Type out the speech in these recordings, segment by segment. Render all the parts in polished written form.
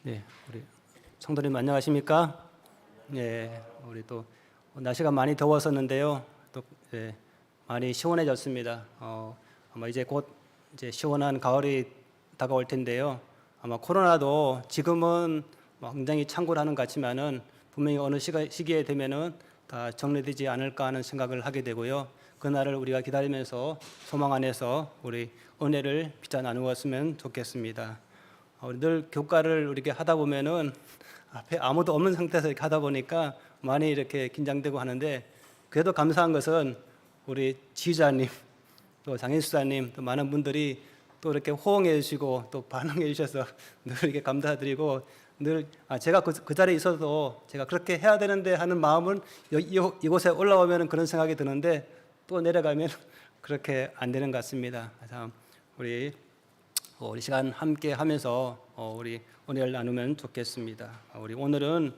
네, 우리 성도님 안녕하십니까? 네, 우리 또 날씨가 많이 더웠었는데요. 또 많이 시원해졌습니다. 아마 이제 곧 이제 시원한 가을이 다가올 텐데요. 아마 코로나도 지금은 굉장히 창궐하는 것 같지만은 분명히 어느 시기에 되면은 다 정리되지 않을까 하는 생각을 하게 되고요. 그날을 우리가 기다리면서 소망 안에서 우리 은혜를 비자 나누었으면 좋겠습니다. 늘 교과를 이렇게 하다 보면은 앞에 아무도 없는 상태에서 이렇게 하다 보니까 많이 이렇게 긴장되고 하는데, 그래도 감사한 것은 우리 지휘자님, 또 장인수사님, 또 많은 분들이 또 이렇게 호응해 주시고 또 반응해 주셔서 늘 이렇게 감사드리고, 늘 제가 그 자리에 있어도 제가 그렇게 해야 되는데 하는 마음은 이곳에 올라오면 그런 생각이 드는데, 또 내려가면 그렇게 안 되는 것 같습니다. 참 우리 시간 함께 하면서 우리 은혜를 나누면 좋겠습니다. 우리 오늘은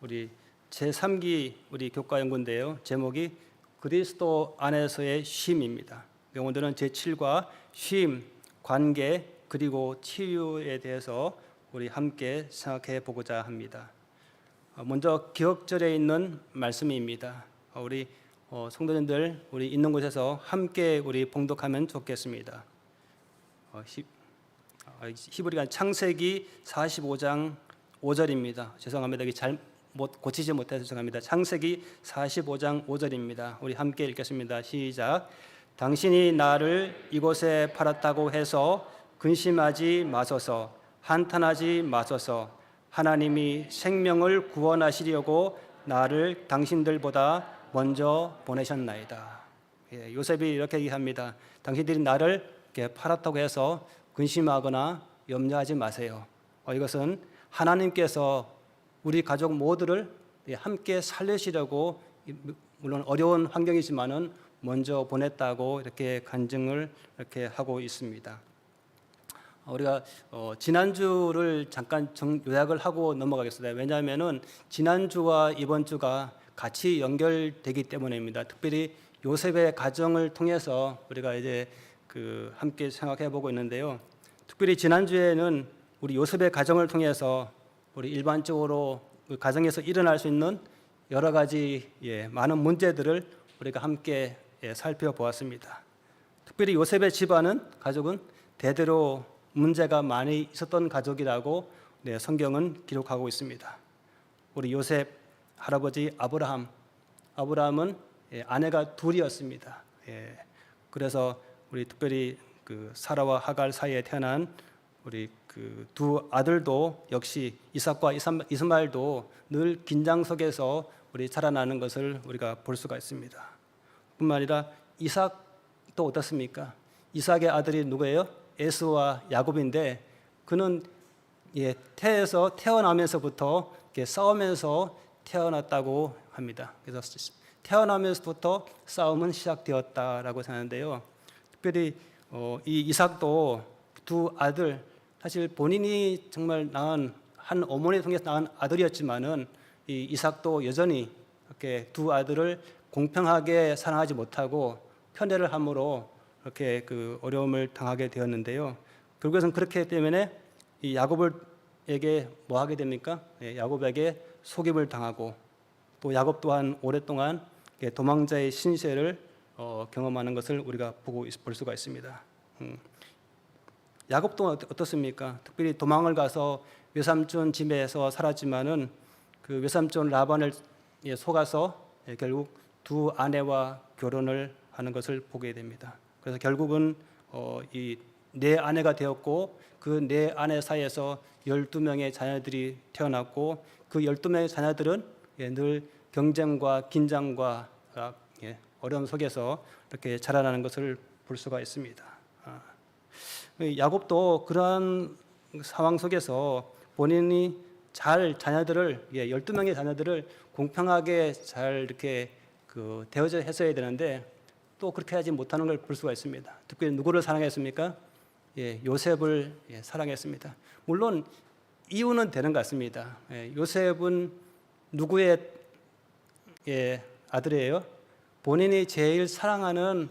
우리 제3기 우리 교과 연구인데요. 제목이 그리스도 안에서의 쉼입니다. 오늘은 제7과 쉼, 관계, 그리고 치유에 대해서 우리 함께 생각해 보고자 합니다. 먼저 기억절에 있는 말씀입니다. 우리 성도님들 우리 있는 곳에서 함께 우리 봉독하면 좋겠습니다. 히브리가 창세기 45장 5절입니다. 죄송합니다. 여기 고치지 못해서 죄송합니다. 창세기 45장 5절입니다. 우리 함께 읽겠습니다. 시작. 당신이 나를 이곳에 팔았다고 해서 근심하지 마소서, 한탄하지 마소서. 하나님이 생명을 구원하시려고 나를 당신들보다 먼저 보내셨나이다. 요셉이 이렇게 얘기합니다. 당신들이 나를 이렇게 팔았다고 해서 근심하거나 염려하지 마세요. 이것은 하나님께서 우리 가족 모두를 함께 살리시려고, 물론 어려운 환경이지만은 먼저 보냈다고 이렇게 간증을 이렇게 하고 있습니다. 우리가 지난주를 잠깐 요약을 하고 넘어가겠습니다. 왜냐하면은 지난주와 이번 주가 같이 연결되기 때문입니다. 특별히 요셉의 가정을 통해서 우리가 이제 함께 생각해 보고 있는데요. 특별히 지난주에는 우리 요셉의 가정을 통해서 우리 일반적으로 가정에서 일어날 수 있는 여러 가지 많은 문제들을 우리가 함께 살펴보았습니다. 특별히 요셉의 집안은, 가족은 대대로 문제가 많이 있었던 가족이라고 성경은 기록하고 있습니다. 우리 요셉 할아버지 아브라함은 아내가 둘이었습니다. 그래서 우리 특별히 사라와 하갈 사이에 태어난 우리 두 아들도 역시 이삭과 이스마엘도 늘 긴장 속에서 우리 자라나는 것을 우리가 볼 수가 있습니다. 뿐만 아니라 이삭도 어떻습니까? 이삭의 아들이 누구예요? 에서와 야곱인데, 그는 태어나면서부터 싸우면서 태어났다고 합니다. 그래서 태어나면서부터 싸움은 시작되었다라고 하는데요. 특별히 이 이삭도 두 아들, 사실 본인이 정말 낳은 한 어머니 통해서 낳은 아들이었지만은 이 이삭도 여전히 이렇게 두 아들을 공평하게 사랑하지 못하고 편애를 함으로 이렇게 어려움을 당하게 되었는데요. 결국에는 그렇기 때문에 이 야곱에게 뭐 하게 됩니까? 야곱에게 속임을 당하고, 또 야곱 또한 오랫동안 도망자의 신세를 경험하는 것을 우리가 볼 수가 있습니다. 야곱도 어떻습니까? 특별히 도망을 가서 외삼촌 집에서 살았지만은 그 외삼촌 라반을 속아서 결국 두 아내와 결혼을 하는 것을 보게 됩니다. 그래서 결국은 이 네 아내가 되었고, 그 네 아내 사이에서 12명의 자녀들이 태어났고, 그 12명의 자녀들은 늘 경쟁과 긴장과 어려움 속에서 이렇게 자라나는 것을 볼 수가 있습니다. 야곱도 그러한 상황 속에서 본인이 잘 자녀들을 12명의 자녀들을 공평하게 잘 이렇게 대어져 했어야 되는데, 또 그렇게 하지 못하는 걸 볼 수가 있습니다. 특별히 누구를 사랑했습니까? 요셉을 사랑했습니다. 물론 이유는 되는 것 같습니다. 요셉은 누구의 아들이에요? 본인이 제일 사랑하는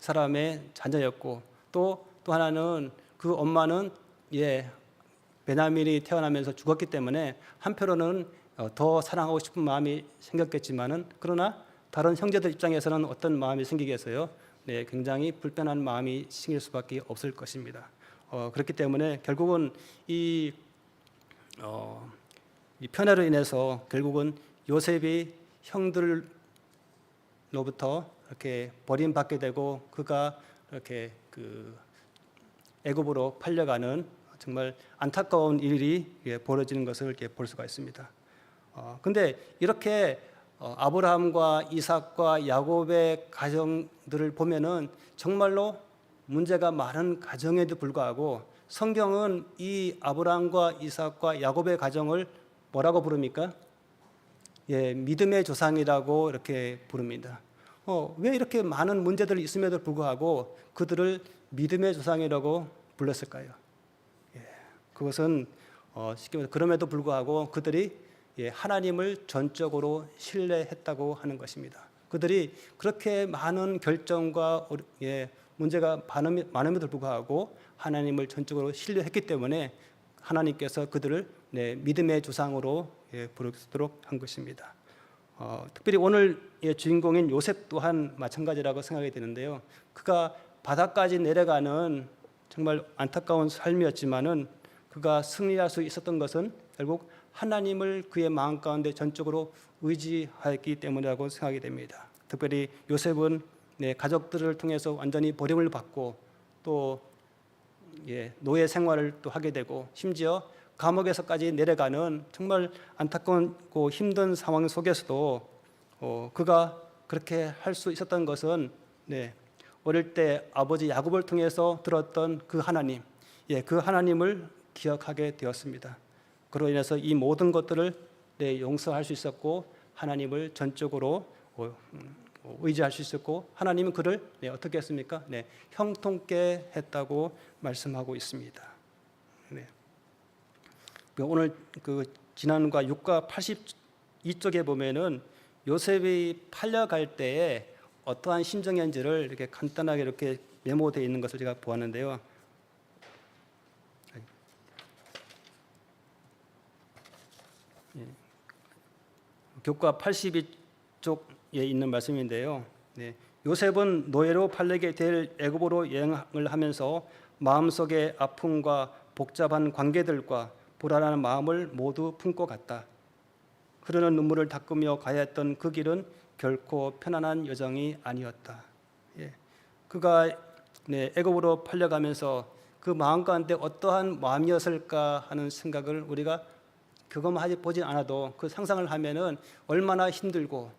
사람의 자녀였고, 또 하나는 그 엄마는 베냐민이 태어나면서 죽었기 때문에 한편으로는 더 사랑하고 싶은 마음이 생겼겠지만은 그러나 다른 형제들 입장에서는 어떤 마음이 생기겠어요? 네, 굉장히 불편한 마음이 생길 수밖에 없을 것입니다. 그렇기 때문에 결국은 이 편애로 인해서 결국은 요셉이 형들로부터 이렇게 버림받게 되고 그가 이렇게 그 애굽으로 팔려가는 정말 안타까운 일이 벌어지는 것을 이렇게 볼 수가 있습니다. 근데 이렇게 아브라함과 이삭과 야곱의 가정들을 보면은 정말로 문제가 많은 가정에도 불구하고 성경은 이 아브라함과 이삭과 야곱의 가정을 뭐라고 부릅니까? 예, 믿음의 조상이라고 이렇게 부릅니다. 왜 이렇게 많은 문제들이 있음에도 불구하고 그들을 믿음의 조상이라고 불렀을까요? 예, 그것은 쉽게 말해서 그럼에도 불구하고 그들이 하나님을 전적으로 신뢰했다고 하는 것입니다. 그들이 그렇게 많은 결정과 문제가 많음에도 불구하고 하나님을 전적으로 신뢰했기 때문에 하나님께서 그들을 믿음의 조상으로 부르도록 한 것입니다. 특별히 오늘 주인공인 요셉 또한 마찬가지라고 생각이 되는데요. 그가 바다까지 내려가는 정말 안타까운 삶이었지만은 그가 승리할 수 있었던 것은 결국 하나님을 그의 마음 가운데 전적으로 의지하였기 때문이라고 생각이 됩니다. 특별히 요셉은 가족들을 통해서 완전히 버림을 받고 또 노예 생활을 또 하게 되고 심지어 감옥에서까지 내려가는 정말 안타깝고 힘든 상황 속에서도 그가 그렇게 할 수 있었던 것은 어릴 때 아버지 야곱을 통해서 들었던 그 하나님, 그 하나님을 기억하게 되었습니다. 그로 인해서 이 모든 것들을 용서할 수 있었고 하나님을 전적으로 의지할 수 있었고 하나님은 그를 어떻게 했습니까? 형통케 했다고 말씀하고 있습니다. 오늘 그 지난과 6과 82쪽에 보면은 요셉이 팔려갈 때에 어떠한 심정이었는지를 이렇게 간단하게 이렇게 메모되어 있는 것을 제가 보았는데요. 교과 82쪽에 있는 말씀인데요. 요셉은 노예로 팔리게 될 애굽으로 여행을 하면서 마음속의 아픔과 복잡한 관계들과 불안한 마음을 모두 품고 갔다. 흐르는 눈물을 닦으며 가야 했던 그 길은 결코 편안한 여정이 아니었다. 그가 애굽으로 팔려가면서 그 마음 가운데 어떠한 마음이었을까 하는 생각을 우리가 그것만 보진 않아도 그 상상을 하면은 얼마나 힘들고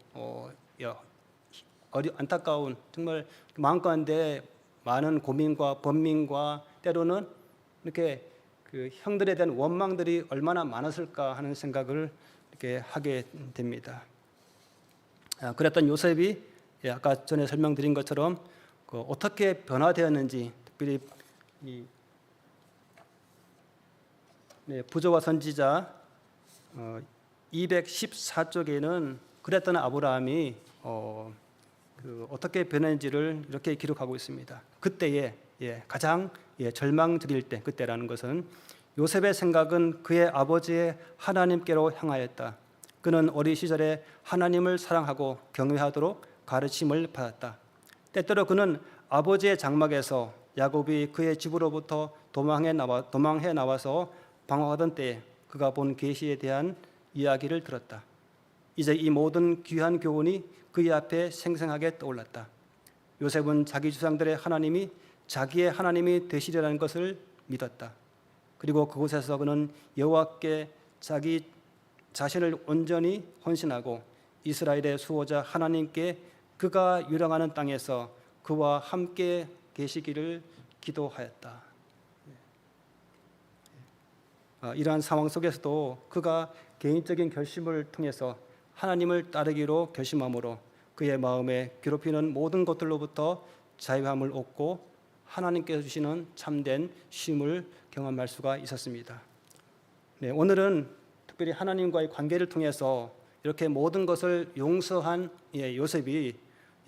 안타까운 정말 마음 가운데 많은 고민과 번민과 때로는 이렇게 그 형들에 대한 원망들이 얼마나 많았을까 하는 생각을 이렇게 하게 됩니다. 그랬던 요셉이 아까 전에 설명드린 것처럼 어떻게 변화되었는지 특별히 부조와 선지자 214쪽에는 그랬던 아브라함이 어떻게 변했는지를 이렇게 기록하고 있습니다. 그때에 가장 절망적일 때, 그때라는 것은 요셉의 생각은 그의 아버지의 하나님께로 향하였다. 그는 어린 시절에 하나님을 사랑하고 경외하도록 가르침을 받았다. 때때로 그는 아버지의 장막에서 야곱이 그의 집으로부터 도망해 나와서 방황하던 때에 그가 본 계시에 대한 이야기를 들었다. 이제 이 모든 귀한 교훈이 그의 앞에 생생하게 떠올랐다. 요셉은 자기 조상들의 하나님이 자기의 하나님이 되시리라는 것을 믿었다. 그리고 그곳에서 그는 여호와께 자기 자신을 온전히 헌신하고 이스라엘의 수호자 하나님께 그가 유랑하는 땅에서 그와 함께 계시기를 기도하였다. 이러한 상황 속에서도 그가 개인적인 결심을 통해서 하나님을 따르기로 결심함으로 그의 마음에 괴롭히는 모든 것들로부터 자유함을 얻고 하나님께서 주시는 참된 쉼을 경험할 수가 있었습니다. 오늘은 특별히 하나님과의 관계를 통해서 이렇게 모든 것을 용서한 요셉이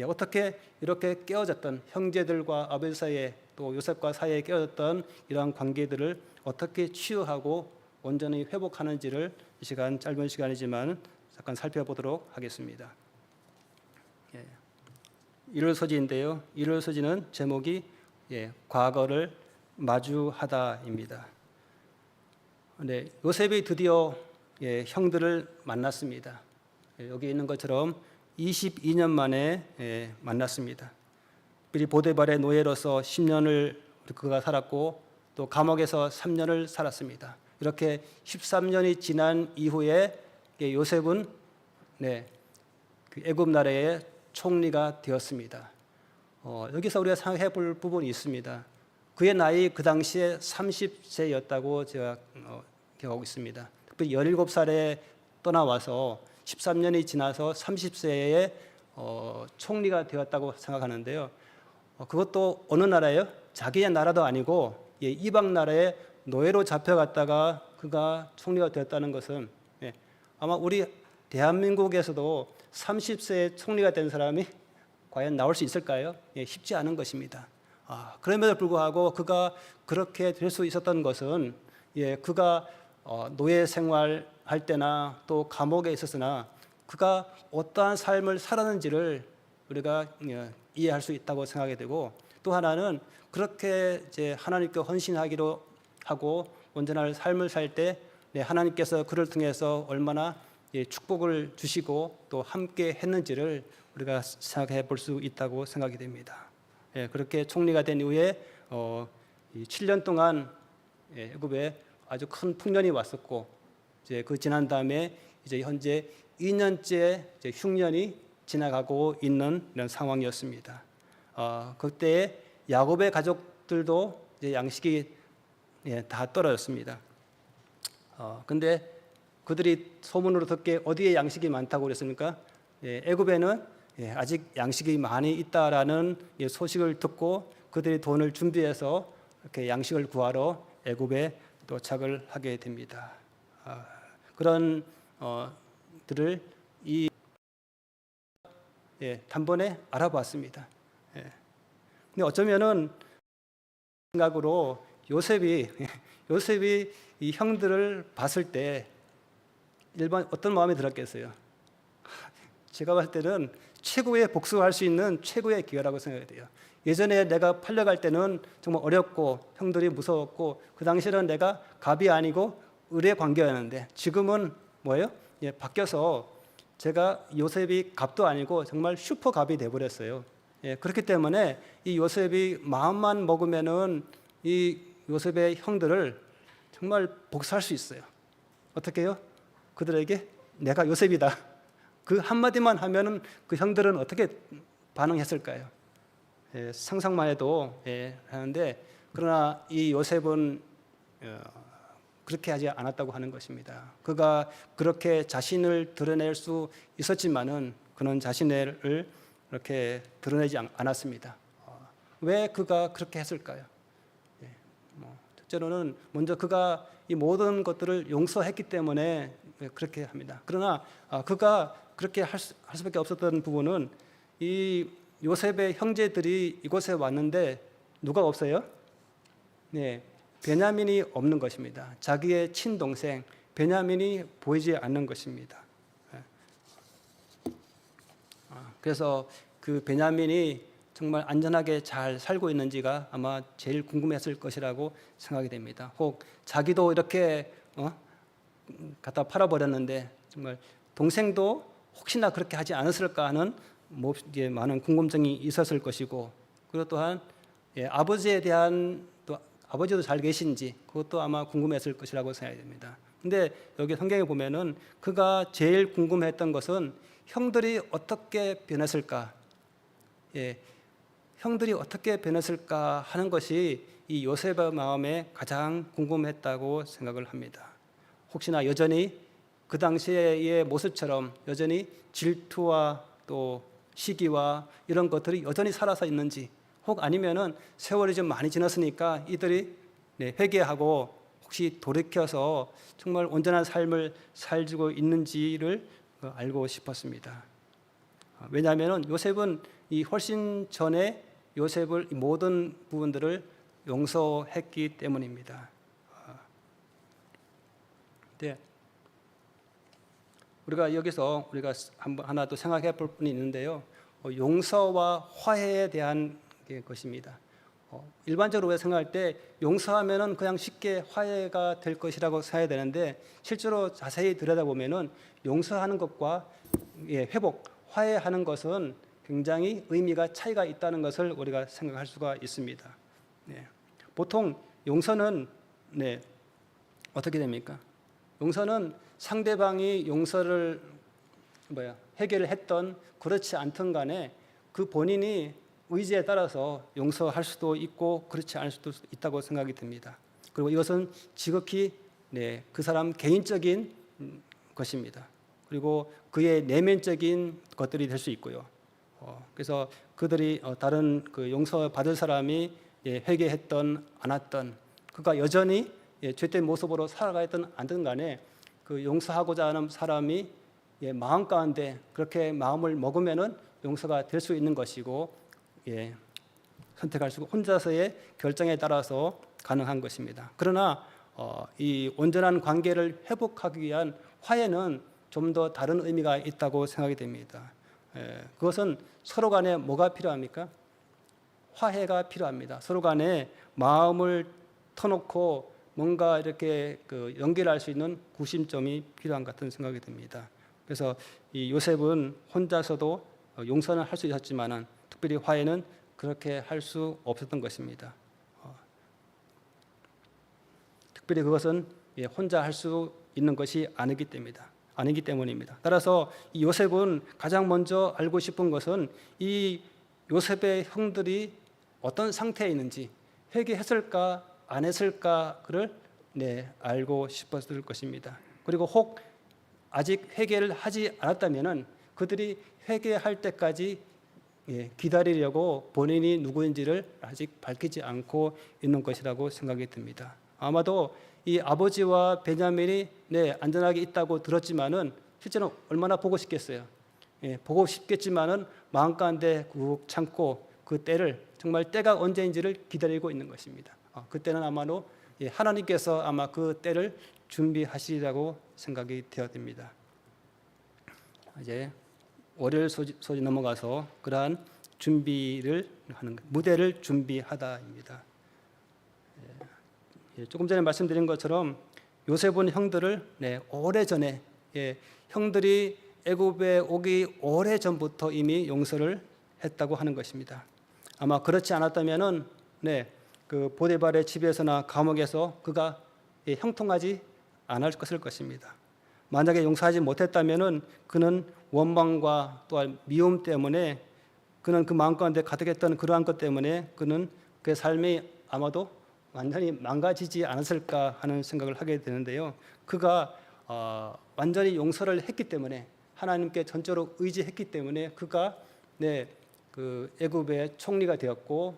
어떻게 이렇게 깨어졌던 형제들과 아버지 사이에 또 요셉과 사이에 깨어졌던 이러한 관계들을 어떻게 치유하고 온전히 회복하는지를 이 시간 짧은 시간이지만 잠깐 살펴보도록 하겠습니다. 일월서지인데요. 일월서지는 제목이 과거를 마주하다입니다. 네, 요셉이 드디어 형들을 만났습니다. 여기 있는 것처럼 22년 만에 만났습니다. 미리 보디발의 노예로서 10년을 그가 살았고 또 감옥에서 3년을 살았습니다. 이렇게 13년이 지난 이후에 요셉은 그 애굽 나라의 총리가 되었습니다. 여기서 우리가 생각해 볼 부분이 있습니다. 그의 나이 그 당시에 30세였다고 제가 기억하고 있습니다. 특별히 17살에 떠나와서 13년이 지나서 30세에 총리가 되었다고 생각하는데요. 그것도 어느 나라예요? 자기의 나라도 아니고 이방 나라의 노예로 잡혀갔다가 그가 총리가 되었다는 것은 아마 우리 대한민국에서도 30세에 총리가 된 사람이 과연 나올 수 있을까요? 쉽지 않은 것입니다. 그럼에도 불구하고 그가 그렇게 될 수 있었던 것은 그가 노예 생활할 때나 또 감옥에 있었으나 그가 어떠한 삶을 살았는지를 우리가 이해할 수 있다고 생각이 되고, 또 하나는 그렇게 이제 하나님께 헌신하기로 하고 온전한 삶을 살 때 하나님께서 그를 통해서 얼마나 축복을 주시고 또 함께 했는지를 우리가 생각해 볼 수 있다고 생각이 됩니다. 그렇게 총리가 된 이후에 7년 동안 애굽에 아주 큰 풍년이 왔었고, 이제 그 지난 다음에 이제 현재 2년째 흉년이 지나가고 있는 이런 상황이었습니다. 그때 야곱의 가족들도 이제 양식이 다 떨어졌습니다. 근데 그들이 소문으로 듣기에 어디에 양식이 많다고 그랬습니까? 애굽에는 아직 양식이 많이 있다라는 소식을 듣고 그들이 돈을 준비해서 이렇게 양식을 구하러 애굽에 도착을 하게 됩니다. 그런 들을 단번에 알아봤습니다. 근데 어쩌면은 생각으로 요셉이 이 형들을 봤을 때 일반 어떤 마음이 들었겠어요? 제가 봤을 때는 최고의 복수할 수 있는 최고의 기회라고 생각이 돼요. 예전에 내가 팔려갈 때는 정말 어렵고 형들이 무서웠고 그 당시에는 내가 갑이 아니고 을의 관계였는데 지금은 뭐예요? 바뀌어서 제가 요셉이 갑도 아니고 정말 슈퍼 갑이 돼버렸어요. 그렇기 때문에 이 요셉이 마음만 먹으면은 이 요셉의 형들을 정말 복수할 수 있어요. 어떻게 해요? 그들에게 내가 요셉이다. 그 한마디만 하면은 그 형들은 어떻게 반응했을까요? 상상만 해도 하는데, 그러나 이 요셉은 그렇게 하지 않았다고 하는 것입니다. 그가 그렇게 자신을 드러낼 수 있었지만은 그는 자신을 이렇게 드러내지 않았습니다. 왜 그가 그렇게 했을까요? 첫째로는 먼저 그가 이 모든 것들을 용서했기 때문에 그렇게 합니다. 그러나 그가 그렇게 할 수밖에 없었던 부분은 이 요셉의 형제들이 이곳에 왔는데 누가 없어요? 베냐민이 없는 것입니다. 자기의 친동생 베냐민이 보이지 않는 것입니다. 그래서 그 베냐민이 정말 안전하게 잘 살고 있는지가 아마 제일 궁금했을 것이라고 생각이 됩니다. 혹 자기도 이렇게 갖다 팔아버렸는데 정말 동생도 혹시나 그렇게 하지 않았을까 하는 많은 궁금증이 있었을 것이고, 그리고 또한 아버지에 대한 또 아버지도 잘 계신지 그것도 아마 궁금했을 것이라고 생각이 됩니다. 근데 여기 성경에 보면은 그가 제일 궁금했던 것은 형들이 어떻게 변했을까? 형들이 어떻게 변했을까 하는 것이 이 요셉의 마음에 가장 궁금했다고 생각을 합니다. 혹시나 여전히 그 당시의 모습처럼 여전히 질투와 또 시기와 이런 것들이 여전히 살아서 있는지, 혹 아니면은 세월이 좀 많이 지났으니까 이들이 회개하고 혹시 돌이켜서 정말 온전한 삶을 살고 있는지를 알고 싶었습니다. 왜냐하면 요셉은 이 훨씬 전에 요셉을 모든 부분들을 용서했기 때문입니다. 네. 우리가 여기서 우리가 하나 또 생각해 볼 분이 있는데요. 용서와 화해에 대한 것입니다. 일반적으로 우리가 생각할 때 용서하면은 그냥 쉽게 화해가 될 것이라고 생각해야 되는데 실제로 자세히 들여다보면은 용서하는 것과 회복, 화해하는 것은 굉장히 의미가 차이가 있다는 것을 우리가 생각할 수가 있습니다. 네. 보통 용서는 어떻게 됩니까? 용서는 상대방이 용서를 해결을 했던 그렇지 않던 간에 그 본인이 의지에 따라서 용서할 수도 있고 그렇지 않을 수도 있다고 생각이 듭니다. 그리고 이것은 지극히 그 사람 개인적인 것입니다. 그리고 그의 내면적인 것들이 될 수 있고요. 그래서 그들이 다른 그 용서받을 사람이 회개했던 안 했던 그가 여전히 죄된 모습으로 살아가던 안든 간에 그 용서하고자 하는 사람이 마음 가운데 그렇게 마음을 먹으면은 용서가 될 수 있는 것이고 선택할 수 혼자서의 결정에 따라서 가능한 것입니다. 그러나 이 온전한 관계를 회복하기 위한 화해는 좀 더 다른 의미가 있다고 생각이 됩니다. 그것은 서로 간에 뭐가 필요합니까? 화해가 필요합니다. 서로 간에 마음을 터놓고 뭔가 이렇게 연결할 수 있는 구심점이 필요한 것 같은 생각이 듭니다. 그래서 이 요셉은 혼자서도 용서는 할 수 있었지만은 특별히 화해는 그렇게 할 수 없었던 것입니다. 특별히 그것은 혼자 할 수 있는 것이 아니기 때문입니다. 따라서 이 요셉은 가장 먼저 알고 싶은 것은 이 요셉의 형들이 어떤 상태에 있는지 회개했을까 안 했을까를 알고 싶었을 것입니다. 그리고 혹 아직 회개를 하지 않았다면은 그들이 회개할 때까지 기다리려고 본인이 누구인지를 아직 밝히지 않고 있는 것이라고 생각이 듭니다. 아마도 이 아버지와 베냐민이 안전하게 있다고 들었지만은 실제로 얼마나 보고 싶겠어요. 보고 싶겠지만은 마음 가운데 꾹 참고 그 때를 정말 때가 언제인지를 기다리고 있는 것입니다. 그때는 아마도 하나님께서 아마 그 때를 준비하시리라고 생각이 되어집니다. 이제 월요일 소지 넘어가서 그러한 준비를 하는 무대를 준비하다입니다. 조금 전에 말씀드린 것처럼 요셉은 형들을 오래전에 형들이 애굽에 오기 오래전부터 이미 용서를 했다고 하는 것입니다. 아마 그렇지 않았다면은 그 보디발의 집에서나 감옥에서 그가 형통하지 않을 것입니다. 만약에 용서하지 못했다면은 그는 원망과 또한 미움 때문에 그는 그 마음 가운데 가득했던 그러한 것 때문에 그는 그의 삶이 아마도 완전히 망가지지 않았을까 하는 생각을 하게 되는데요. 그가 완전히 용서를 했기 때문에 하나님께 전적으로 의지했기 때문에 그가 그 애굽의 총리가 되었고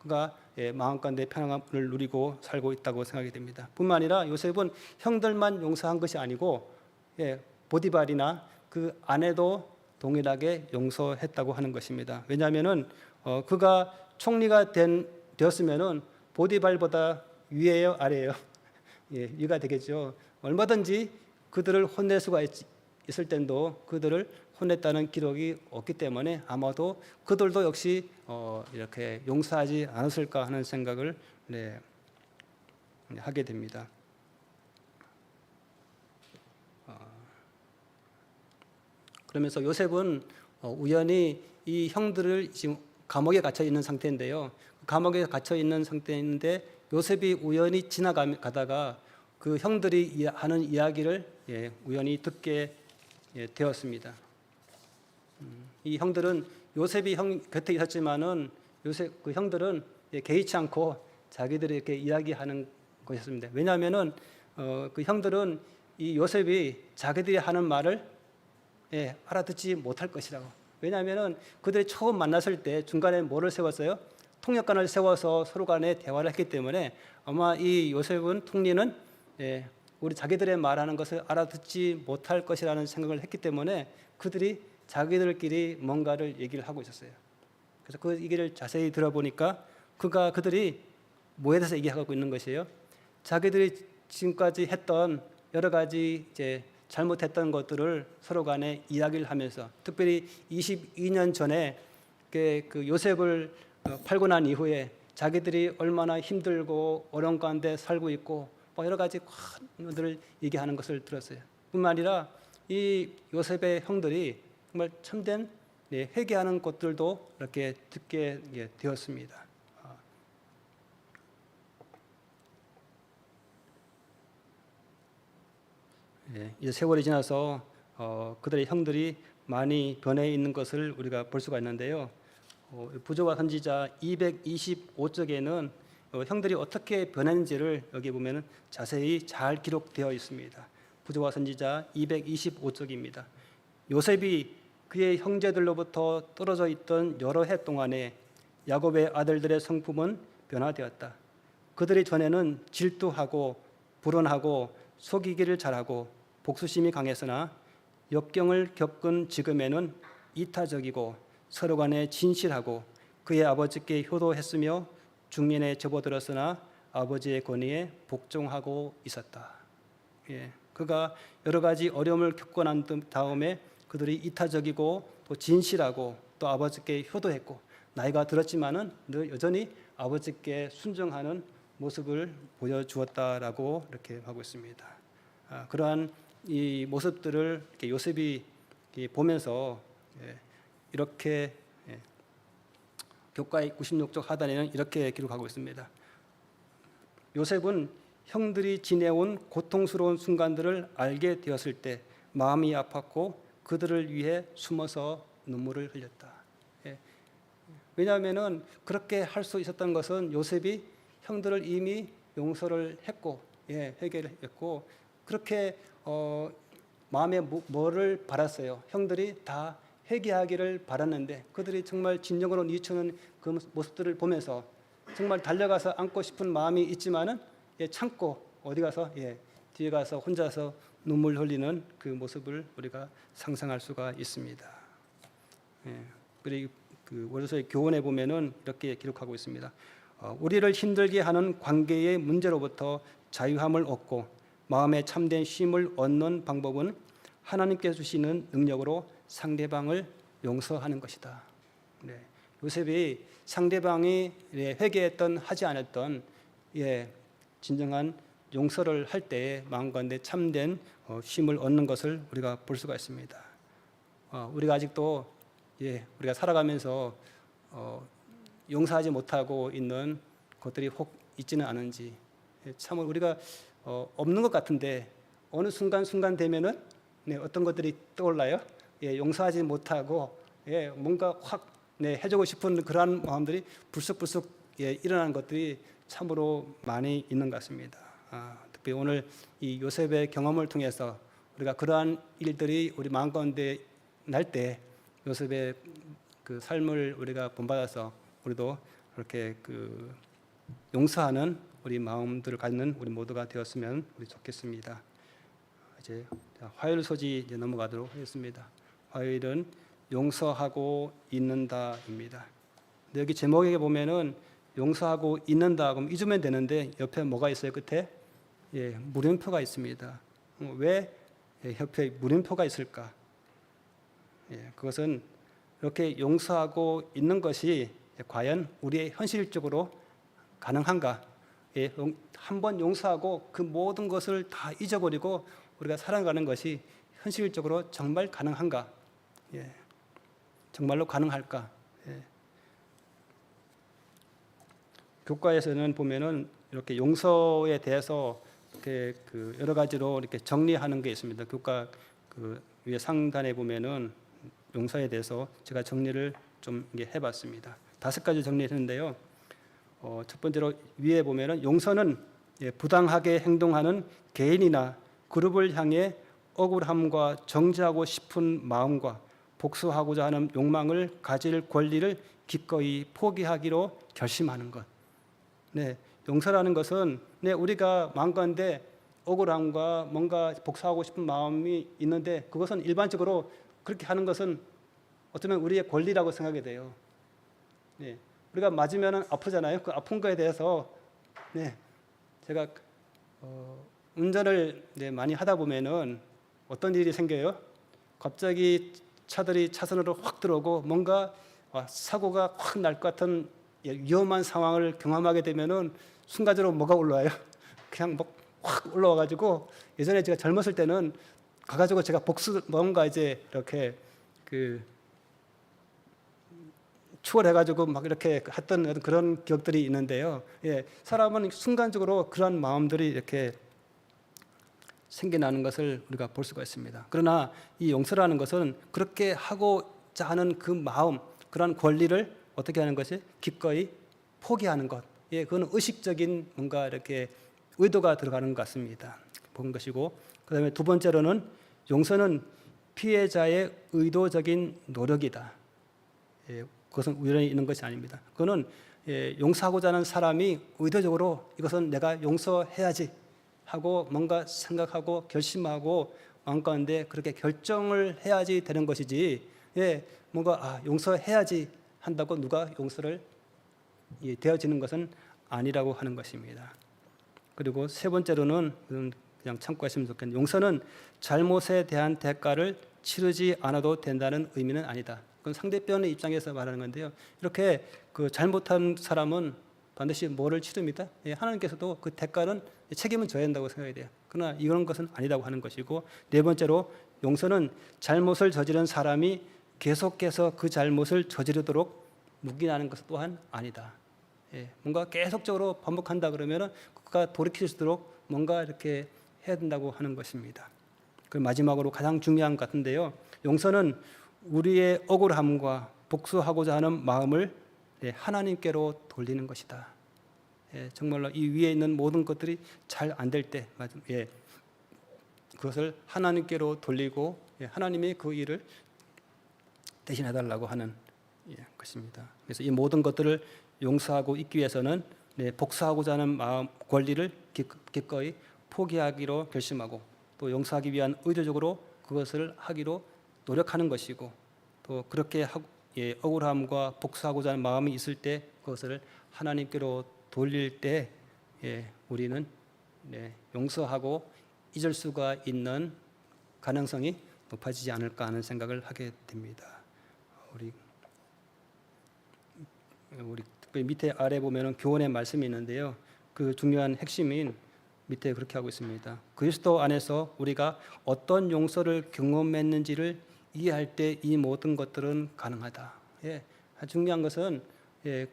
그가 마음 가운데 평안을 누리고 살고 있다고 생각이 됩니다. 뿐만 아니라 요셉은 형들만 용서한 것이 아니고 보디발이나 그 아내도 동일하게 용서했다고 하는 것입니다. 왜냐하면은 그가 총리가 되었으면은 보디발보다 위에요, 아래예요? 위가 되겠죠. 얼마든지 그들을 혼낼 수가 있을 텐도 그들을 혼냈다는 기록이 없기 때문에 아마도 그들도 역시 이렇게 용서하지 않았을까 하는 생각을 하게 됩니다. 그러면서 요셉은 우연히 이 형들을 지금 감옥에 갇혀 있는 상태인데요. 감옥에 갇혀 있는 상태인데 요셉이 우연히 지나가다가 그 형들이 하는 이야기를 우연히 듣게 되었습니다. 이 형들은 요셉이 형 곁에 있었지만은 그 형들은 개의치 않고 자기들이 이렇게 이야기하는 것이었습니다. 왜냐하면은 그 형들은 이 요셉이 자기들이 하는 말을 알아듣지 못할 것이라고. 왜냐하면은 그들이 처음 만났을 때 중간에 뭐를 세웠어요? 통역관을 세워서 서로 간에 대화를 했기 때문에 아마 이 요셉은 총리는 우리 자기들의 말하는 것을 알아듣지 못할 것이라는 생각을 했기 때문에 그들이 자기들끼리 뭔가를 얘기를 하고 있었어요. 그래서 그 얘기를 자세히 들어보니까 그들이 뭐에 대해서 얘기하고 있는 것이에요? 자기들이 지금까지 했던 여러 가지 이제 잘못했던 것들을 서로 간에 이야기를 하면서, 특별히 22년 전에 그 요셉을 팔고 난 이후에 자기들이 얼마나 힘들고 어려운 가운데 살고 있고 뭐 여러 가지 것들을 얘기하는 것을 들었어요. 뿐만 아니라 이 요셉의 형들이 정말 참된 회개하는 것들도 이렇게 듣게 되었습니다. 이제 세월이 지나서 그들의 형들이 많이 변해 있는 것을 우리가 볼 수가 있는데요. 부조와 선지자 225쪽에는 형들이 어떻게 변했는지를 여기 보면 자세히 잘 기록되어 있습니다. 부조와 선지자 225쪽입니다. 요셉이 그의 형제들로부터 떨어져 있던 여러 해 동안에 야곱의 아들들의 성품은 변화되었다. 그들이 전에는 질투하고 불온하고 속이기를 잘하고 복수심이 강했으나 역경을 겪은 지금에는 이타적이고 서로 간에 진실하고 그의 아버지께 효도했으며 중년에 접어들었으나 아버지의 권위에 복종하고 있었다. 그가 여러 가지 어려움을 겪고 난 다음에 그들이 이타적이고 또 진실하고 또 아버지께 효도했고 나이가 들었지만은 늘 여전히 아버지께 순종하는 모습을 보여주었다라고 이렇게 하고 있습니다. 그러한 이 모습들을 이렇게 요셉이 보면서 이렇게 교과의 96쪽 하단에는 이렇게 기록하고 있습니다. 요셉은 형들이 지내온 고통스러운 순간들을 알게 되었을 때 마음이 아팠고 그들을 위해 숨어서 눈물을 흘렸다. 왜냐하면은 그렇게 할 수 있었던 것은 요셉이 형들을 이미 용서를 했고 회개를 했고 그렇게 마음에 뭐를 바랐어요. 형들이 다 회개하기를 바랐는데 그들이 정말 진정으로 뉘우치는 그 모습들을 보면서 정말 달려가서 안고 싶은 마음이 있지만은 참고 어디 가서 뒤에 가서 혼자서 눈물 흘리는 그 모습을 우리가 상상할 수가 있습니다. 그리고 그 월요서의 교훈에 보면은 이렇게 기록하고 있습니다. 우리를 힘들게 하는 관계의 문제로부터 자유함을 얻고 마음에 참된 쉼을 얻는 방법은 하나님께서 주시는 능력으로 상대방을 용서하는 것이다. 요셉이 상대방이 회개했던 하지 않았던 진정한 용서를 할 때에 마음 가운데 참된 쉼을 얻는 것을 우리가 볼 수가 있습니다. 우리가 아직도 우리가 살아가면서 용서하지 못하고 있는 것들이 혹 있지는 않은지 참으로 우리가 없는 것 같은데 어느 순간 되면은 어떤 것들이 떠올라요? 용서하지 못하고 뭔가 확 해주고 싶은 그러한 마음들이 불쑥불쑥 일어나는 것들이 참으로 많이 있는 것 같습니다. 특히 오늘 이 요셉의 경험을 통해서 우리가 그러한 일들이 우리 마음 가운데 날 때 요셉의 그 삶을 우리가 본받아서 우리도 그렇게 그 용서하는 우리 마음들을 갖는 우리 모두가 되었으면 우리 좋겠습니다. 이제 화요일 소지 이제 넘어가도록 하겠습니다. 화요일은 용서하고 잊는다입니다. 근데 여기 제목에 보면은 용서하고 잊는다 그럼 잊으면 되는데 옆에 뭐가 있어요? 끝에 물음표가 있습니다. 왜 옆에 물음표가 있을까? 그것은 이렇게 용서하고 잊는 것이 과연 우리의 현실적으로 가능한가? 한번 용서하고 그 모든 것을 다 잊어버리고 우리가 살아가는 것이 현실적으로 정말 가능한가? 정말로 가능할까? 교과에서는 보면은 이렇게 용서에 대해서 이렇게 그 여러 가지로 이렇게 정리하는 게 있습니다. 교과 그 위에 상단에 보면은 용서에 대해서 제가 정리를 좀 해봤습니다. 5가지 정리했는데요. 첫 번째로 위에 보면은 용서는 부당하게 행동하는 개인이나 그룹을 향해 억울함과 정죄하고 싶은 마음과 복수하고자 하는 욕망을 가질 권리를 기꺼이 포기하기로 결심하는 것. 용서라는 것은 우리가 마음 가운데 억울함과 뭔가 복수하고 싶은 마음이 있는데 그것은 일반적으로 그렇게 하는 것은 어쩌면 우리의 권리라고 생각이 돼요. 네. 우리가 맞으면 아프잖아요. 그 아픈 거에 대해서 네. 제가 운전을 많이 하다 보면은 어떤 일이 생겨요? 갑자기 차들이 차선으로 확 들어오고 뭔가 사고가 확 날 것 같은 위험한 상황을 경험하게 되면은 순간적으로 뭐가 올라와요? 그냥 확 올라와가지고 예전에 제가 젊었을 때는 가가지고 제가 뭔가 이제 이렇게 추월해가지고 막 이렇게 했던 그런 기억들이 있는데요. 예, 사람은 순간적으로 그런 마음들이 이렇게 생겨나는 것을 우리가 볼 수가 있습니다. 그러나 이 용서라는 것은 그렇게 하고자 하는 그 마음, 그런 권리를 어떻게 하는 것이 기꺼이 포기하는 것. 예, 그건 의식적인 뭔가 이렇게 의도가 들어가는 것 같습니다. 본 것이고, 그다음에 두 번째로는 용서는 피해자의 의도적인 노력이다. 예, 그것은 우연히 있는 것이 아닙니다. 그거는 용서하고자 하는 사람이 의도적으로 이것은 내가 용서해야지 하고 뭔가 생각하고 결심하고 마음 가운데 그렇게 결정을 해야지 되는 것이지, 뭔가 용서해야지 한다고 누가 용서를 되어지는 것은 아니라고 하는 것입니다. 그리고 세 번째로는 그냥 참고하시면 좋겠는데, 용서는 잘못에 대한 대가를 치르지 않아도 된다는 의미는 아니다. 그건 상대편의 입장에서 말하는 건데요. 이렇게 그 잘못한 사람은 반드시 뭐를 치릅니다. 하나님께서도 그 대가는 책임은 져야 한다고 생각이 돼요. 그러나 이런 것은 아니라고 하는 것이고, 네 번째로 용서는 잘못을 저지른 사람이 계속해서 그 잘못을 저지르도록 묵인하는 것 또한 아니다. 뭔가 계속적으로 반복한다 그러면은 그가 돌이킬 수 있도록 뭔가 이렇게 해야 된다고 하는 것입니다. 그 마지막으로 가장 중요한 것 같은데요. 용서는 우리의 억울함과 복수하고자 하는 마음을 하나님께로 돌리는 것이다. 정말로 이 위에 있는 모든 것들이 잘 안 될 때, 그것을 하나님께로 돌리고 하나님이 그 일을 대신해달라고 하는 것입니다. 그래서 이 모든 것들을 용서하고 있기 위해서는 복수하고자 하는 마음, 권리를 기꺼이 포기하기로 결심하고, 또 용서하기 위한 의도적으로 그것을 하기로 노력하는 것이고, 또 그렇게 억울함과 복수하고자 하는 마음이 있을 때 그것을 하나님께로 돌릴 때 우리는 용서하고 잊을 수가 있는 가능성이 높아지지 않을까 하는 생각을 하게 됩니다. 우리 특별히 밑에 아래 보면은 교훈의 말씀이 있는데요. 그 중요한 핵심인 밑에 그렇게 하고 있습니다. 그리스도 안에서 우리가 어떤 용서를 경험했는지를 이해할 때 이 모든 것들은 가능하다. 중요한 것은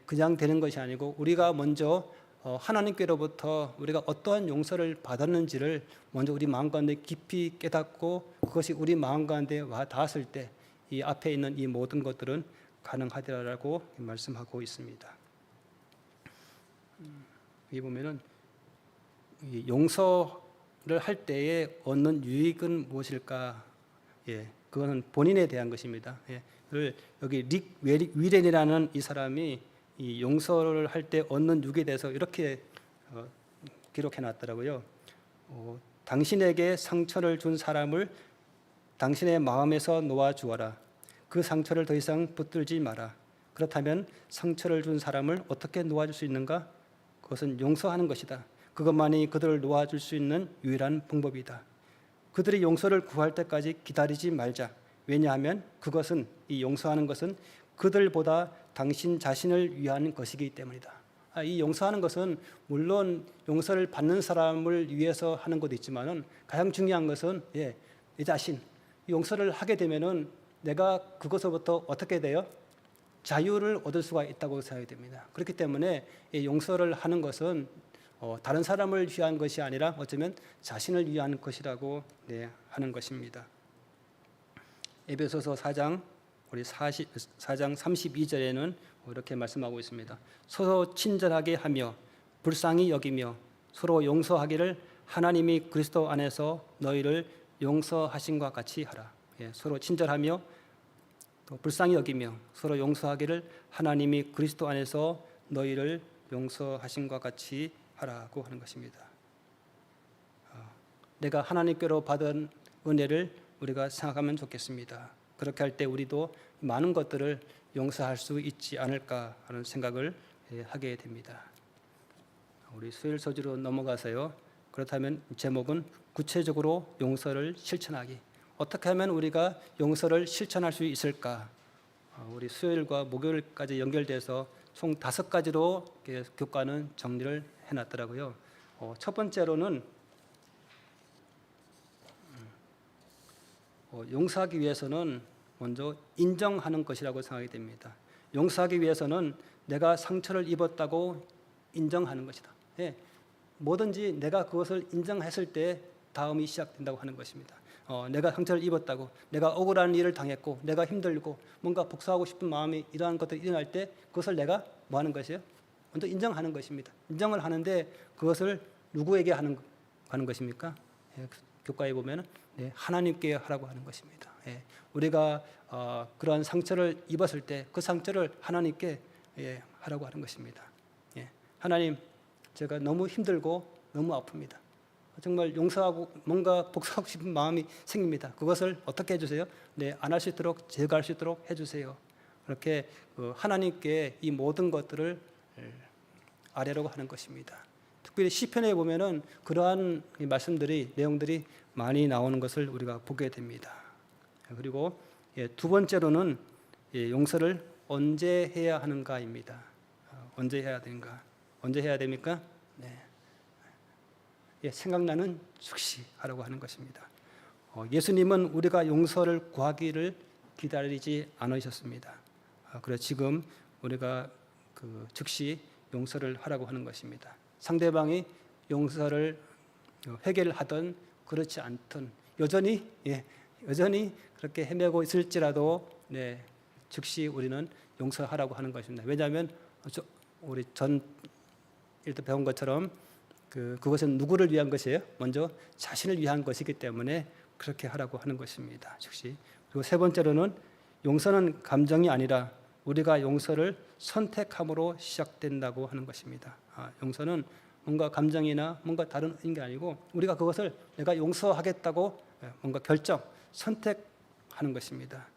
그냥 되는 것이 아니고 우리가 먼저 하나님께로부터 우리가 어떠한 용서를 받았는지를 먼저 우리 마음 가운데 깊이 깨닫고 그것이 우리 마음 가운데 와 닿았을 때 이 앞에 있는 이 모든 것들은 가능하리라고 말씀하고 있습니다. 여기 보면은 용서를 할 때에 얻는 유익은 무엇일까? 그거는 본인에 대한 것입니다. 여기 릭 위렌이라는 이 사람이 이 용서를 할 때 얻는 유익에 대해서 이렇게 기록해 놨더라고요. 당신에게 상처를 준 사람을 당신의 마음에서 놓아 주어라. 그 상처를 더 이상 붙들지 마라. 그렇다면 상처를 준 사람을 어떻게 놓아줄 수 있는가? 그것은 용서하는 것이다. 그것만이 그들을 놓아줄 수 있는 유일한 방법이다. 그들이 용서를 구할 때까지 기다리지 말자. 왜냐하면 그것은, 이 용서하는 것은 그들보다 당신 자신을 위한 것이기 때문이다. 이 용서하는 것은 물론 용서를 받는 사람을 위해서 하는 것도 있지만은 가장 중요한 것은 내 자신. 용서를 하게 되면은 내가 그것으로부터 어떻게 돼요? 자유를 얻을 수가 있다고 생각이 됩니다. 그렇기 때문에 이 용서를 하는 것은 다른 사람을 위한 것이 아니라 어쩌면 자신을 위한 것이라고 하는 것입니다. 에베소서 4장 32절에는 이렇게 말씀하고 있습니다. 서로 친절하게 하며 불쌍히 여기며 서로 용서하기를 하나님이 그리스도 안에서 너희를 용서하신 것 같이 하라. 서로 친절하며 또 불쌍히 여기며 서로 용서하기를 하나님이 그리스도 안에서 너희를 용서하신 것 같이 하라고 하는 것입니다. 내가 하나님께로 받은 은혜를 우리가 생각하면 좋겠습니다. 그렇게 할 때 우리도 많은 것들을 용서할 수 있지 않을까 하는 생각을 하게 됩니다. 우리 수요일 소지로 넘어가서요. 그렇다면 제목은 구체적으로 용서를 실천하기. 어떻게 하면 우리가 용서를 실천할 수 있을까? 우리 수요일과 목요일까지 연결돼서 총 5가지로 교과는 정리를 해놨더라고요. 첫 번째로는 용서하기 위해서는 먼저 인정하는 것이라고 생각이 됩니다. 용서하기 위해서는 내가 상처를 입었다고 인정하는 것이다. 예, 뭐든지 내가 그것을 인정했을 때 다음이 시작된다고 하는 것입니다. 내가 상처를 입었다고, 내가 억울한 일을 당했고, 내가 힘들고 뭔가 복수하고 싶은 마음이 이러한 것들이 일어날 때 그것을 내가 뭐 하는 것이에요? 먼저 인정하는 것입니다. 인정을 하는데 그것을 누구에게 하는 것입니까? 교과에 보면 하나님께 하라고 하는 것입니다. 우리가 그러한 상처를 입었을 때 그 상처를 하나님께 하라고 하는 것입니다. 하나님, 제가 너무 힘들고 너무 아픕니다. 정말 용서하고 뭔가 복수하고 싶은 마음이 생깁니다. 그것을 어떻게 해주세요? 안 할 수 있도록 제거할 수 있도록 해주세요. 그렇게 하나님께 이 모든 것들을 아뢰려고 하는 것입니다. 특별히 시편에 보면은 그러한 말씀들이 내용들이 많이 나오는 것을 우리가 보게 됩니다. 그리고 두 번째로는 용서를 언제 해야 하는가입니다. 언제 해야 되는가? 언제 해야 됩니까? 생각나는 즉시 하라고 하는 것입니다. 예수님은 우리가 용서를 구하기를 기다리지 않으셨습니다. 그래서 지금 우리가 즉시 용서를 하라고 하는 것입니다. 상대방이 용서를 회개를 하든 그렇지 않든 여전히 그렇게 헤매고 있을지라도 즉시 우리는 용서하라고 하는 것입니다. 왜냐하면 우리 전 일도 배운 것처럼 그것은 누구를 위한 것이에요? 먼저 자신을 위한 것이기 때문에 그렇게 하라고 하는 것입니다. 즉시. 그리고 세 번째로는 용서는 감정이 아니라 우리가 용서를 선택함으로 시작된다고 하는 것입니다. 용서는 뭔가 감정이나 뭔가 다른 게 아니고 우리가 그것을 내가 용서하겠다고 뭔가 선택하는 것입니다.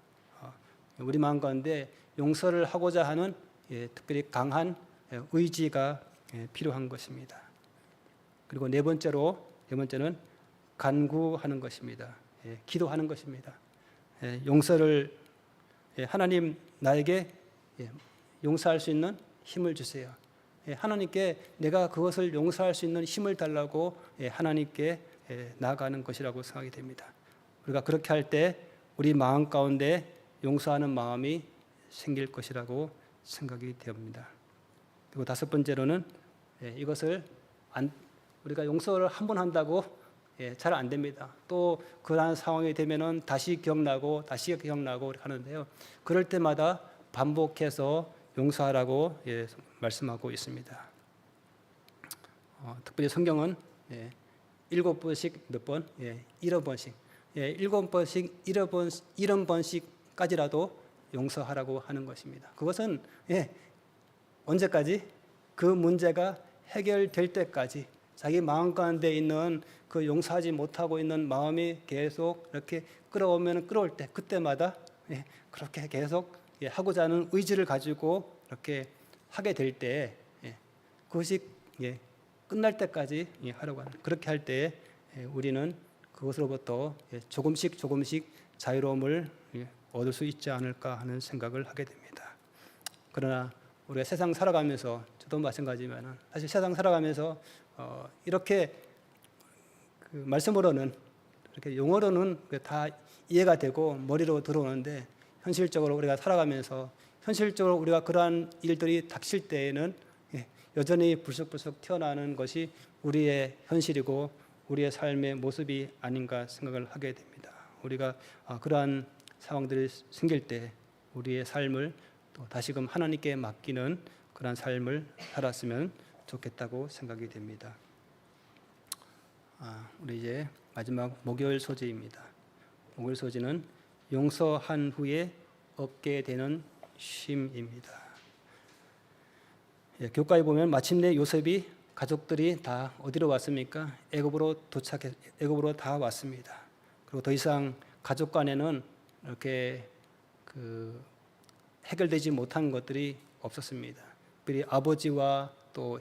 우리 마음 가운데 용서를 하고자 하는 특별히 강한 의지가 필요한 것입니다. 그리고 네 번째는 간구하는 것입니다. 기도하는 것입니다. 용서를 하나님 나에게 용서할 수 있는 힘을 주세요. 하나님께 내가 그것을 용서할 수 있는 힘을 달라고 하나님께 나아가는 것이라고 생각이 됩니다. 우리가 그렇게 할 때 우리 마음 가운데 용서하는 마음이 생길 것이라고 생각이 됩니다. 그리고 다섯 번째로는 이것을 우리가 용서를 한 번 한다고 잘 안 됩니다. 또 그러한 상황이 되면은 다시 기억나고 하는데요. 그럴 때마다 반복해서 용서하라고 말씀하고 있습니다. 특별히 성경은 7번씩 몇 번? 7번씩. 7번씩 70번씩까지라도 용서하라고 하는 것입니다. 그것은 언제까지? 그 문제가 해결될 때까지 자기 마음 가운데 있는 그 용서하지 못하고 있는 마음이 계속 이렇게 끌어올 때 그때마다 그렇게 계속 하고자 하는 의지를 가지고 이렇게 하게 될 때 그것이 끝날 때까지 하려고 하는 그렇게 할 때 우리는 그것으로부터 조금씩 자유로움을 얻을 수 있지 않을까 하는 생각을 하게 됩니다. 그러나 우리가 세상 살아가면서 저도 마찬가지지만 사실 세상 살아가면서 이렇게 말씀으로는 이렇게 용어로는 다 이해가 되고 머리로 들어오는데 현실적으로 우리가 살아가면서 현실적으로 우리가 그러한 일들이 닥칠 때에는 여전히 불쑥불쑥 튀어나오는 것이 우리의 현실이고 우리의 삶의 모습이 아닌가 생각을 하게 됩니다. 우리가 그러한 상황들이 생길 때 우리의 삶을 또 다시금 하나님께 맡기는 그러한 삶을 살았으면 좋겠다고 생각이 됩니다. 우리 이제 마지막 목요일 소지입니다. 목요일 소지는 용서한 후에 얻게 되는 쉼입니다. 교과에 보면 마침내 요셉이 가족들이 다 어디로 왔습니까? 애굽으로 다 왔습니다. 그리고 더 이상 가족 간에는 이렇게 해결되지 못한 것들이 없었습니다. 특별히 아버지와 또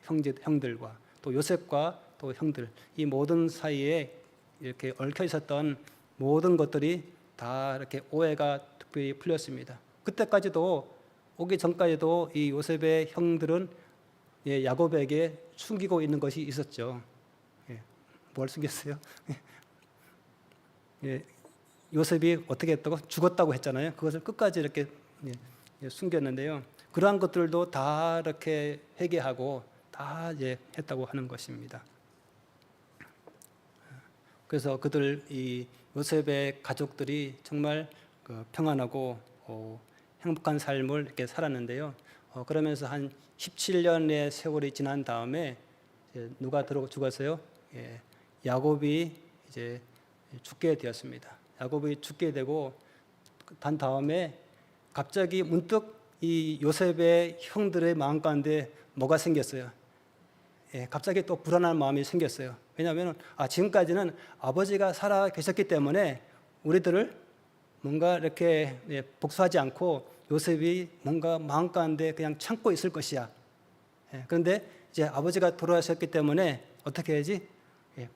형들과 또 요셉과 또 형들, 이 모든 사이에 이렇게 얽혀 있었던 모든 것들이 다 이렇게 오해가 특별히 풀렸습니다. 그때까지도, 오기 전까지도 이 요셉의 형들은 야곱에게 숨기고 있는 것이 있었죠. 뭘 숨겼어요? 요셉이 어떻게 했다고? 죽었다고 했잖아요. 그것을 끝까지 이렇게 숨겼는데요. 그러한 것들도 다 이렇게 회개하고 다 했다고 하는 것입니다. 그래서 이 요셉의 가족들이 정말 평안하고 행복한 삶을 이렇게 살았는데요. 그러면서 한 17년의 세월이 지난 다음에 누가 죽었어요? 야곱이 이제 죽게 되었습니다. 야곱이 죽게 되고 단 다음에 갑자기 문득 이 요셉의 형들의 마음 가운데 뭐가 생겼어요? 갑자기 또 불안한 마음이 생겼어요. 왜냐하면 지금까지는 아버지가 살아 계셨기 때문에 우리들을 뭔가 이렇게 복수하지 않고 요셉이 뭔가 마음 가운데 그냥 참고 있을 것이야. 그런데 이제 아버지가 돌아가셨기 때문에 어떻게 해야지?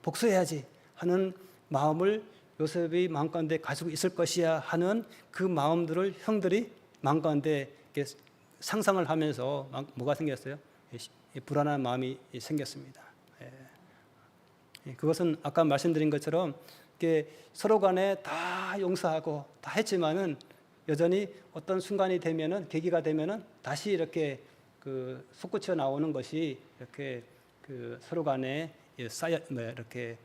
복수해야지 하는 마음을 요셉이 마음 가운데 가지고 있을 것이야 하는 그 마음들을 형들이 마음 가운데 이렇게 상상을 하면서 뭐가 생겼어요? 불안한 마음이 생겼습니다. 그것은 아까 말씀드린 것처럼 서로 간에 다 용서하고 다 했지만은 여전히 어떤 순간이 되면은, 계기가 되면은 다시 이렇게 솟구쳐 나오는 것이 이렇게 서로 간에 이렇게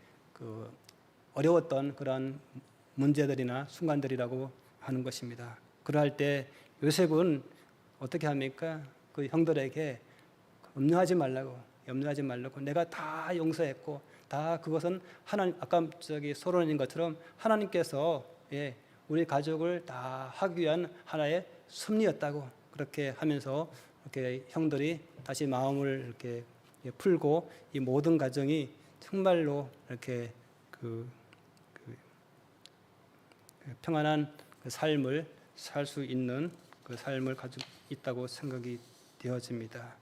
어려웠던 그런 문제들이나 순간들이라고 하는 것입니다. 그러할 때 요셉은 어떻게 합니까? 그 형들에게 염려하지 말라고, 내가 다 용서했고, 다 그것은 하나님, 아까 소론인 것처럼 하나님께서 우리 가족을 다 하기 위한 하나의 섭리였다고, 그렇게 하면서 이렇게 형들이 다시 마음을 이렇게 풀고 이 모든 가정이 정말로 이렇게 평안한 삶을 살 수 있는 그 삶을 가지고 있다고 생각이 되어집니다.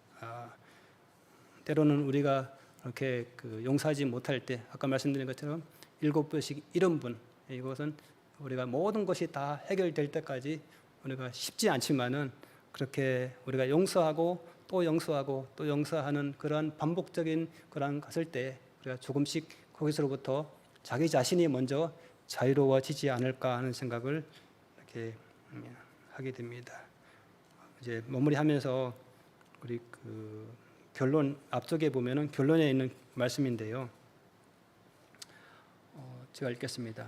때로는 우리가 이렇게 용서하지 못할 때, 아까 말씀드린 것처럼 7번씩 70분, 이것은 우리가 모든 것이 다 해결될 때까지 우리가 쉽지 않지만은, 그렇게 우리가 용서하고 또 용서하고 또 용서하는 그런 반복적인 그런 것을 때 우리가 조금씩 거기서부터 자기 자신이 먼저 자유로워지지 않을까 하는 생각을 이렇게 하게 됩니다. 이제 마무리하면서 우리 결론, 앞쪽에 보면은 결론에 있는 말씀인데요. 제가 읽겠습니다.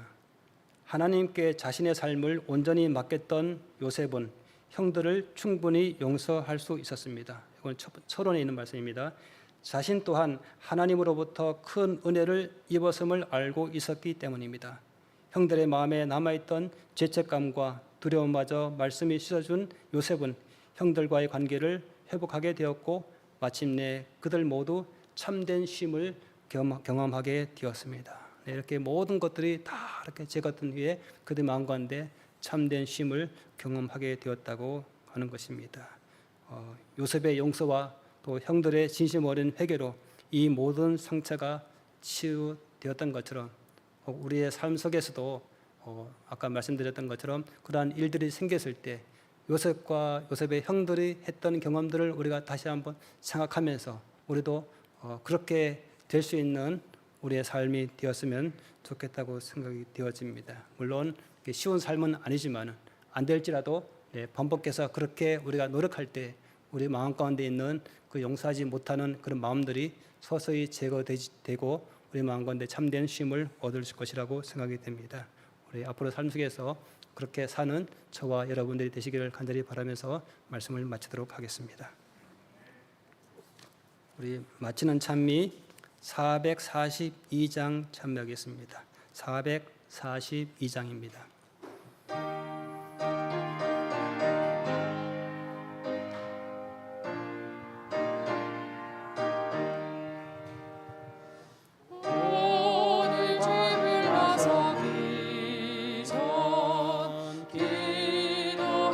하나님께 자신의 삶을 온전히 맡겼던 요셉은 형들을 충분히 용서할 수 있었습니다. 이건 서론에 있는 말씀입니다. 자신 또한 하나님으로부터 큰 은혜를 입었음을 알고 있었기 때문입니다. 형들의 마음에 남아있던 죄책감과 두려움마저 말씀이 씻어준 요셉은 형들과의 관계를 회복하게 되었고, 마침내 그들 모두 참된 쉼을 경험하게 되었습니다. 이렇게 모든 것들이 다 이렇게 제거된 후에 그들 마음 가운데 참된 쉼을 경험하게 되었다고 하는 것입니다. 요셉의 용서와 또 형들의 진심 어린 회개로 이 모든 상처가 치유되었던 것처럼, 우리의 삶 속에서도 아까 말씀드렸던 것처럼 그러한 일들이 생겼을 때 요셉과 요셉의 형들이 했던 경험들을 우리가 다시 한번 생각하면서 우리도 그렇게 될 수 있는 우리의 삶이 되었으면 좋겠다고 생각이 되어집니다. 물론 쉬운 삶은 아니지만 안 될지라도 반복해서 그렇게 우리가 노력할 때 우리 마음 가운데 있는 그 용서하지 못하는 그런 마음들이 서서히 제거되고 우리 마음 가운데 참된 쉼을 얻을 것이라고 생각이 됩니다. 우리 앞으로 삶 속에서 그렇게 사는 저와 여러분들이 되시기를 간절히 바라면서 말씀을 마치도록 하겠습니다. 우리 마치는 찬미 442장 찬미하겠습니다. 442장입니다. 오늘 집을 나서기 전 기도하리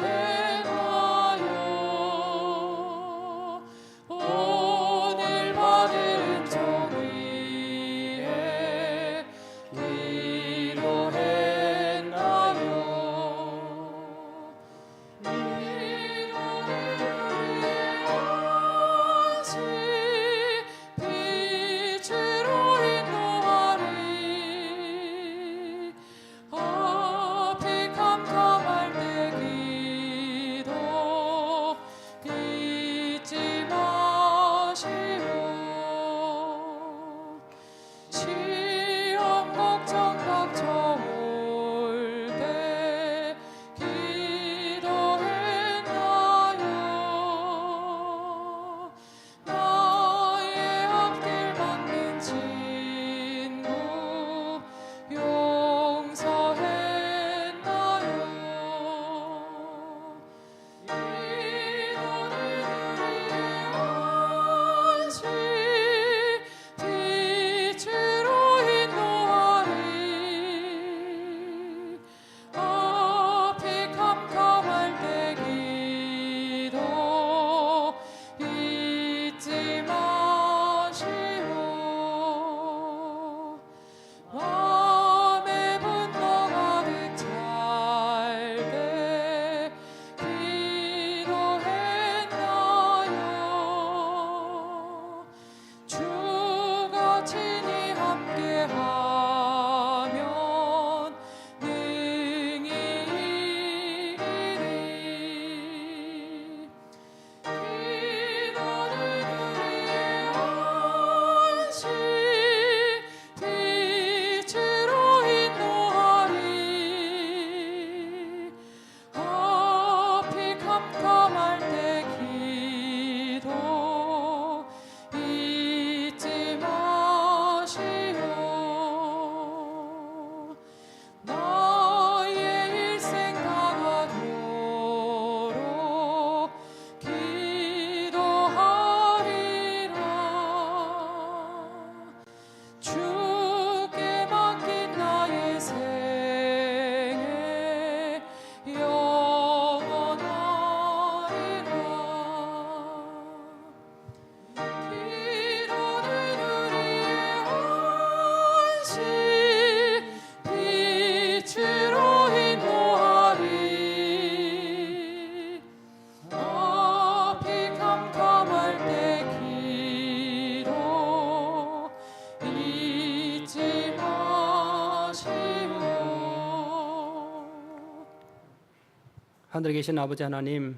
하늘에 계신 아버지 하나님,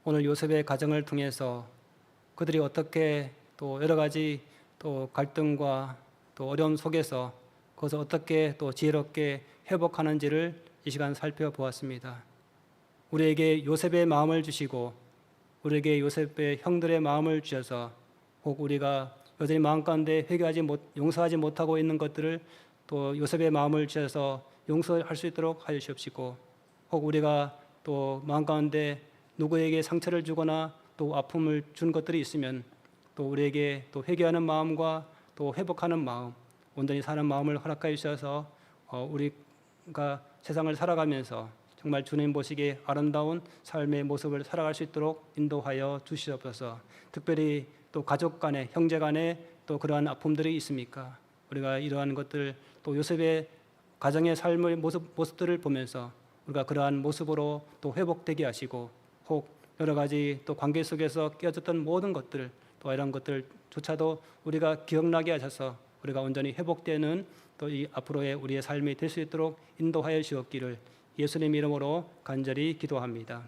오늘 요셉의 가정을 통해서 그들이 어떻게 또 여러 가지 또 갈등과 또 어려움 속에서 그것을 어떻게 또 지혜롭게 회복하는지를 이 시간 살펴보았습니다. 우리에게 요셉의 마음을 주시고 우리에게 요셉의 형들의 마음을 주셔서 혹 우리가 여전히 마음 가운데 용서하지 못하고 있는 것들을 또 요셉의 마음을 주셔서 용서할 수 있도록 하여 주옵시고, 혹 우리가 또 마음 가운데 누구에게 상처를 주거나 또 아픔을 준 것들이 있으면 또 우리에게 또 회개하는 마음과 또 회복하는 마음, 온전히 사는 마음을 허락하여 주셔서 우리가 세상을 살아가면서 정말 주님 보시기에 아름다운 삶의 모습을 살아갈 수 있도록 인도하여 주시옵소서. 특별히 또 가족 간에, 형제 간에 또 그러한 아픔들이 있습니까? 우리가 이러한 것들 또 요셉의 가정의 삶의 모습들을 보면서 우리가 그러한 모습으로 또 회복되게 하시고, 혹 여러 가지 또 관계 속에서 깨어졌던 모든 것들, 또 이런 것들조차도 우리가 기억나게 하셔서 우리가 온전히 회복되는 또 이 앞으로의 우리의 삶이 될 수 있도록 인도하여 주옵기를 예수님 이름으로 간절히 기도합니다.